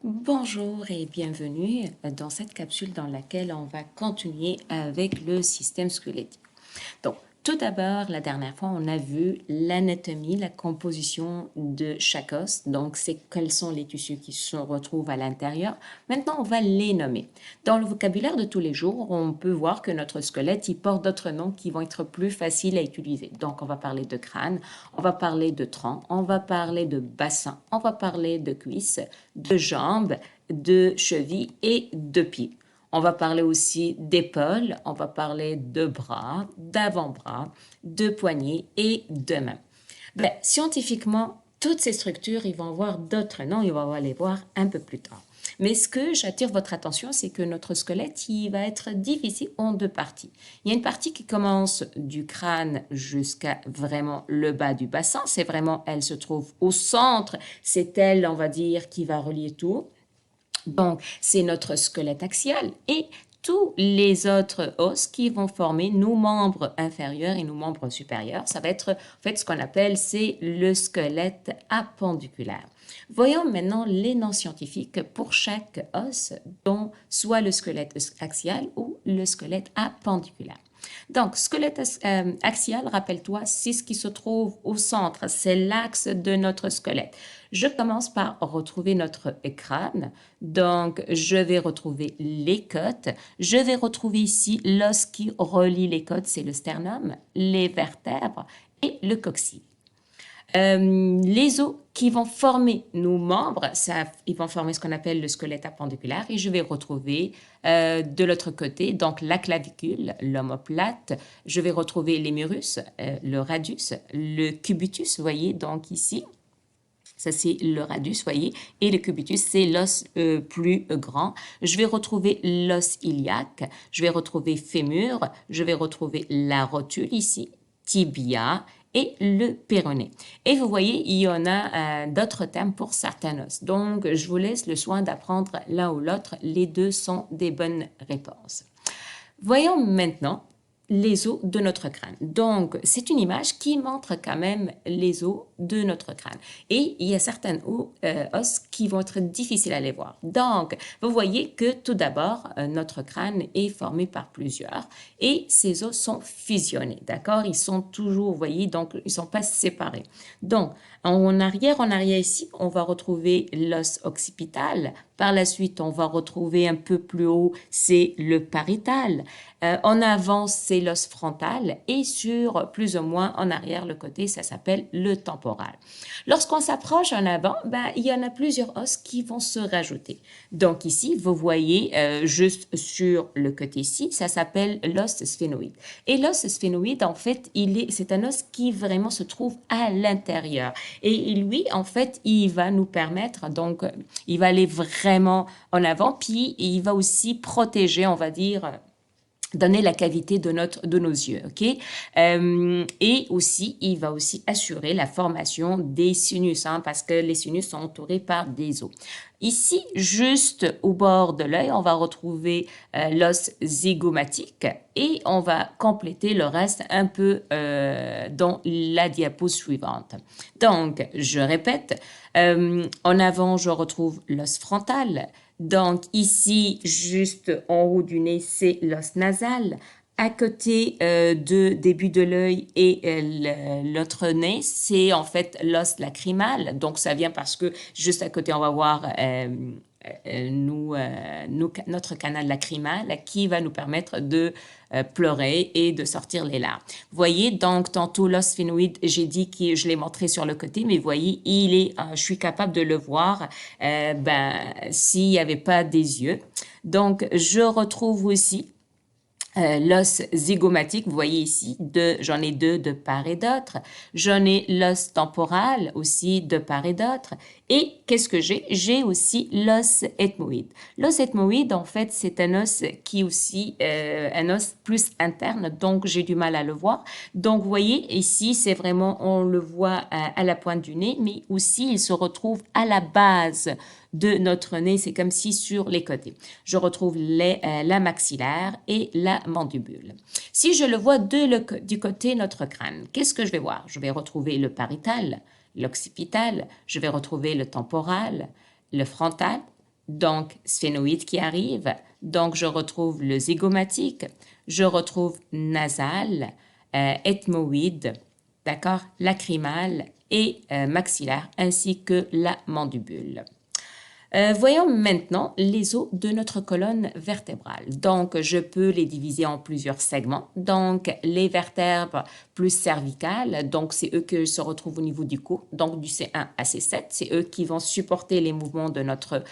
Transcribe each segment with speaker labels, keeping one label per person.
Speaker 1: Bonjour et bienvenue dans cette capsule dans laquelle on va continuer avec le système squelettique. Donc, tout d'abord, la dernière fois, on a vu l'anatomie, la composition de chaque os. Donc, c'est quels sont les tissus qui se retrouvent à l'intérieur. Maintenant, on va les nommer. Dans le vocabulaire de tous les jours, on peut voir que notre squelette, il porte d'autres noms qui vont être plus faciles à utiliser. Donc, on va parler de crâne, on va parler de tronc, on va parler de bassin, on va parler de cuisses, de jambes, de chevilles et de pieds. On va parler aussi d'épaules, on va parler de bras, d'avant-bras, de poignets et de mains. Scientifiquement, toutes ces structures, ils vont avoir d'autres noms, ils vont les voir un peu plus tard. Mais ce que j'attire votre attention, c'est que notre squelette, il va être divisé en deux parties. Il y a une partie qui commence du crâne jusqu'à vraiment le bas du bassin. C'est vraiment, elle se trouve au centre. C'est elle, on va dire, qui va relier tout. Donc, c'est notre squelette axial et tous les autres os qui vont former nos membres inférieurs et nos membres supérieurs. Ça va être, en fait, ce qu'on appelle, c'est le squelette appendiculaire. Voyons maintenant les noms scientifiques pour chaque os, dont soit le squelette axial ou le squelette appendiculaire. Donc, squelette axial, rappelle-toi, c'est ce qui se trouve au centre, c'est l'axe de notre squelette. Je commence par retrouver notre crâne. Donc, je vais retrouver les côtes. Je vais retrouver ici l'os qui relie les côtes, c'est le sternum, les vertèbres et le coccyx. Les os qui vont former nos membres, ils vont former ce qu'on appelle le squelette appendiculaire et je vais retrouver de l'autre côté, donc la clavicule, l'omoplate, je vais retrouver l'hémurus, le radius, le cubitus, vous voyez, donc ici, ça, c'est le radius, voyez, et le cubitus, c'est l'os plus grand. Je vais retrouver l'os iliaque, je vais retrouver fémur, je vais retrouver la rotule ici, tibia et le péroné. Et vous voyez, il y en a d'autres termes pour certains os. Donc, je vous laisse le soin d'apprendre l'un ou l'autre. Les deux sont des bonnes réponses. Voyons maintenant les os de notre crâne. Donc, c'est une image qui montre quand même les os de notre crâne. Et il y a certains os qui vont être difficiles à les voir. Donc, vous voyez que tout d'abord, notre crâne est formé par plusieurs et ces os sont fusionnés, d'accord? Ils sont toujours, vous voyez, donc ils ne sont pas séparés. Donc, en arrière ici, on va retrouver l'os occipital. Par la suite, on va retrouver un peu plus haut, c'est le pariétal. En avant, c'est l'os frontal et sur plus ou moins en arrière, le côté, ça s'appelle le temporal. Lorsqu'on s'approche en avant, il y en a plusieurs os qui vont se rajouter. Donc ici, vous voyez juste sur le côté ici, ça s'appelle l'os sphénoïde. Et l'os sphénoïde, en fait, c'est un os qui vraiment se trouve à l'intérieur. Et lui, en fait, il va nous permettre, donc, il va aller vraiment en avant, puis il va aussi protéger, on va dire, donner la cavité de nos yeux, ok? Et aussi, il va aussi assurer la formation des sinus, parce que les sinus sont entourés par des os. Ici, juste au bord de l'œil, on va retrouver l'os zygomatique et on va compléter le reste un peu dans la diapo suivante. Donc, je répète, en avant, je retrouve l'os frontal. Donc, ici, juste en haut du nez, c'est l'os nasal. À côté du début de l'œil et l'autre nez, c'est en fait l'os lacrymal. Donc, ça vient parce que juste à côté, on va voir notre canal lacrymal qui va nous permettre de pleurer et de sortir les larmes. Vous voyez, donc, tantôt, l'os sphénoïde, j'ai dit que je l'ai montré sur le côté, mais vous voyez, je suis capable de le voir s'il n'y avait pas des yeux. Donc, je retrouve aussi l'os zygomatique, vous voyez ici, j'en ai deux de part et d'autre. J'en ai l'os temporal aussi de part et d'autre. Et qu'est-ce que j'ai? J'ai aussi l'os ethmoïde. L'os ethmoïde, en fait, c'est un os qui est aussi un os plus interne, donc j'ai du mal à le voir. Donc, vous voyez, ici, c'est vraiment, on le voit à la pointe du nez, mais aussi, il se retrouve à la base de notre nez, c'est comme si sur les côtés. Je retrouve la maxillaire et la mandibule. Si je le vois du côté de notre crâne, qu'est-ce que je vais voir? Je vais retrouver le pariétal, l'occipital, je vais retrouver le temporal, le frontal, donc sphénoïde qui arrive. Donc, je retrouve le zygomatique, je retrouve nasal, ethmoïde, d'accord, lacrymal et maxillaire, ainsi que la mandibule. Voyons maintenant les os de notre colonne vertébrale. Donc, je peux les diviser en plusieurs segments. Donc, les vertèbres plus cervicales, donc c'est eux qui se retrouvent au niveau du cou, donc du C1 à C7, c'est eux qui vont supporter les mouvements de notre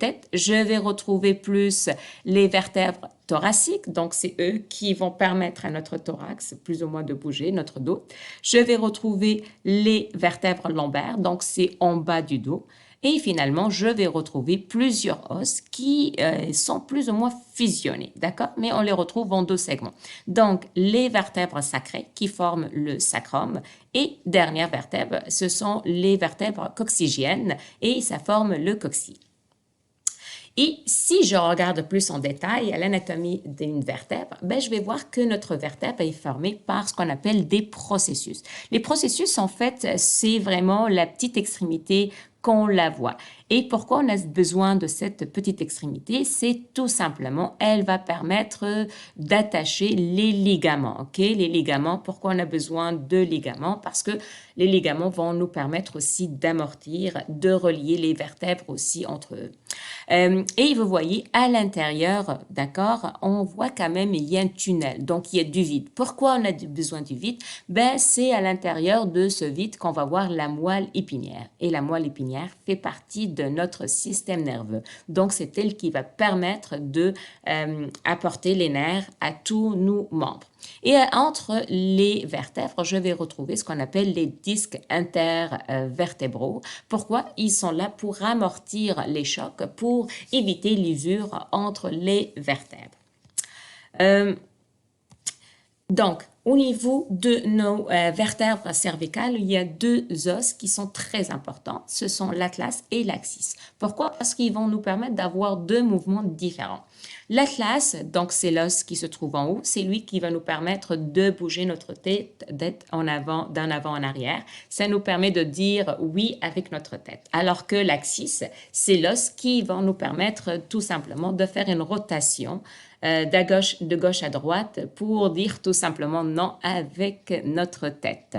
Speaker 1: tête. Je vais retrouver plus les vertèbres thoraciques, donc c'est eux qui vont permettre à notre thorax plus ou moins de bouger, notre dos. Je vais retrouver les vertèbres lombaires, donc c'est en bas du dos. Et finalement, je vais retrouver plusieurs os qui sont plus ou moins fusionnés, d'accord? Mais on les retrouve en deux segments. Donc, les vertèbres sacrées qui forment le sacrum et dernière vertèbre, ce sont les vertèbres coccygiennes et ça forme le coccyx. Et si je regarde plus en détail à l'anatomie d'une vertèbre, ben, je vais voir que notre vertèbre est formée par ce qu'on appelle des processus. Les processus, en fait, c'est vraiment la petite extrémité qu'on la voit. Et pourquoi on a besoin de cette petite extrémité? C'est tout simplement, elle va permettre d'attacher les ligaments. Ok, les ligaments, pourquoi on a besoin de ligaments? Parce que les ligaments vont nous permettre aussi d'amortir, de relier les vertèbres aussi entre eux. Et vous voyez, à l'intérieur, d'accord, on voit quand même il y a un tunnel, donc il y a du vide. Pourquoi on a besoin du vide? Ben, c'est à l'intérieur de ce vide qu'on va voir la moelle épinière. Et la moelle épinière fait partie de notre système nerveux. Donc, c'est elle qui va permettre de apporter les nerfs à tous nos membres. Et entre les vertèbres, je vais retrouver ce qu'on appelle les disques intervertébraux. Pourquoi? Ils sont là pour amortir les chocs, pour éviter l'usure entre les vertèbres. Donc, au niveau de nos vertèbres cervicales, il y a deux os qui sont très importants. Ce sont l'atlas et l'axis. Pourquoi? Parce qu'ils vont nous permettre d'avoir deux mouvements différents. L'atlas, donc c'est l'os qui se trouve en haut, c'est lui qui va nous permettre de bouger notre tête d'être en avant, d'en avant en arrière. Ça nous permet de dire oui avec notre tête. Alors que l'axis, c'est l'os qui va nous permettre tout simplement de faire une rotation de gauche à droite pour dire tout simplement non avec notre tête.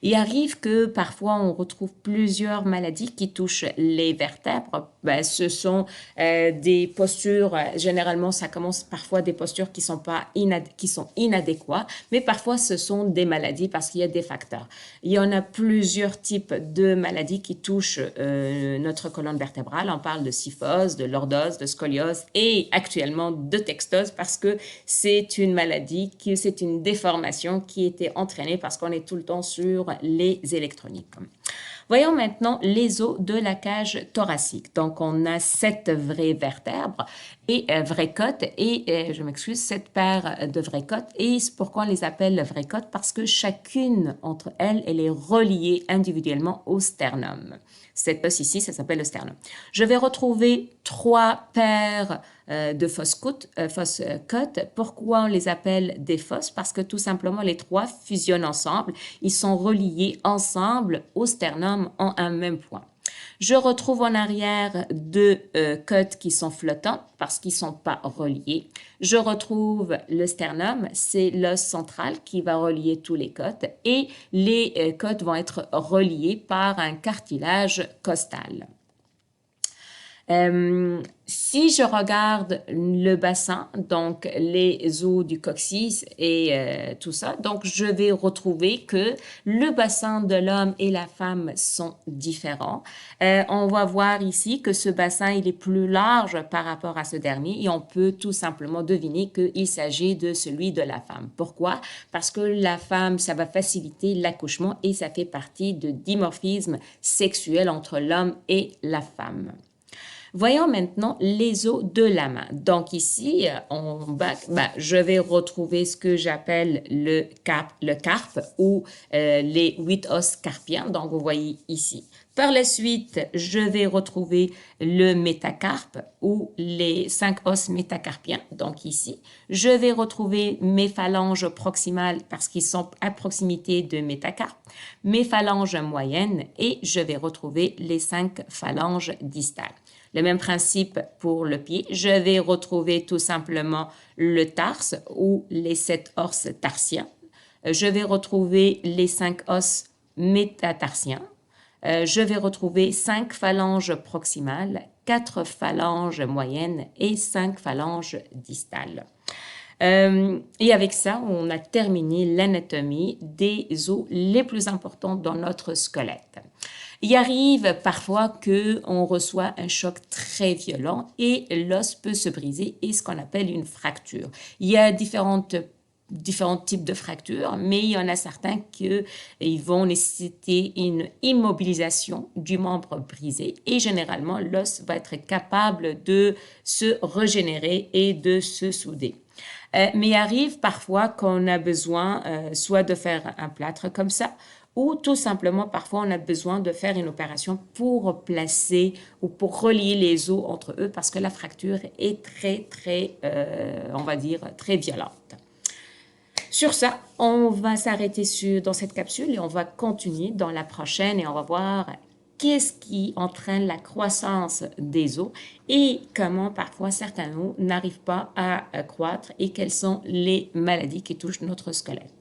Speaker 1: Il arrive que parfois on retrouve plusieurs maladies qui touchent les vertèbres. Ben, ce sont des postures, généralement ça commence parfois des postures qui sont inadéquates, mais parfois ce sont des maladies parce qu'il y a des facteurs. Il y en a plusieurs types de maladies qui touchent notre colonne vertébrale. On parle de kyphose, de lordose, de scoliose et actuellement de textose parce que c'est une maladie, c'est une déformation qui était entraînée parce qu'on est tout le temps sur les électroniques. Voyons maintenant les os de la cage thoracique. Donc, on a 7 vraies vertèbres et vraies côtes et, je m'excuse, 7 paires de vraies côtes. Et pourquoi on les appelle vraies côtes? Parce que chacune entre elles, elle est reliée individuellement au sternum. Cette os ici, ça s'appelle le sternum. Je vais retrouver 3 paires de fausses côtes. Pourquoi on les appelle des fosses? Parce que tout simplement, les 3 fusionnent ensemble. Ils sont reliés ensemble au sternum en un même point. Je retrouve en arrière 2 côtes qui sont flottantes parce qu'ils ne sont pas reliés. Je retrouve le sternum, c'est l'os central qui va relier tous les côtes et les côtes vont être reliées par un cartilage costal. Si je regarde le bassin, donc les os du coccyx et tout ça, donc je vais retrouver que le bassin de l'homme et la femme sont différents. On va voir ici que ce bassin, il est plus large par rapport à ce dernier et on peut tout simplement deviner qu'il s'agit de celui de la femme. Pourquoi? Parce que la femme, ça va faciliter l'accouchement et ça fait partie de dimorphisme sexuel entre l'homme et la femme. Voyons maintenant les os de la main. Donc ici, en bas, je vais retrouver ce que j'appelle le carpe ou les 8 os carpiens. Donc vous voyez ici. Par la suite, je vais retrouver le métacarpe ou les 5 os métacarpiens, donc ici. Je vais retrouver mes phalanges proximales parce qu'ils sont à proximité de métacarpe, mes phalanges moyennes et je vais retrouver les 5 phalanges distales. Le même principe pour le pied. Je vais retrouver tout simplement le tarse ou les 7 os tarsiens. Je vais retrouver les 5 os métatarsiens. Je vais retrouver 5 phalanges proximales, 4 phalanges moyennes et 5 phalanges distales. Et avec ça, on a terminé l'anatomie des os les plus importants dans notre squelette. Il arrive parfois qu'on reçoit un choc très violent et l'os peut se briser et ce qu'on appelle une fracture. Il y a différents types de fractures, mais il y en a certains qui vont nécessiter une immobilisation du membre brisé et généralement l'os va être capable de se régénérer et de se souder. Mais il arrive parfois qu'on a besoin soit de faire un plâtre comme ça, ou tout simplement parfois on a besoin de faire une opération pour placer ou pour relier les os entre eux parce que la fracture est très, on va dire, très violente. Sur ça, on va s'arrêter dans cette capsule et on va continuer dans la prochaine et on va voir qu'est-ce qui entraîne la croissance des os et comment parfois certains os n'arrivent pas à croître et quelles sont les maladies qui touchent notre squelette.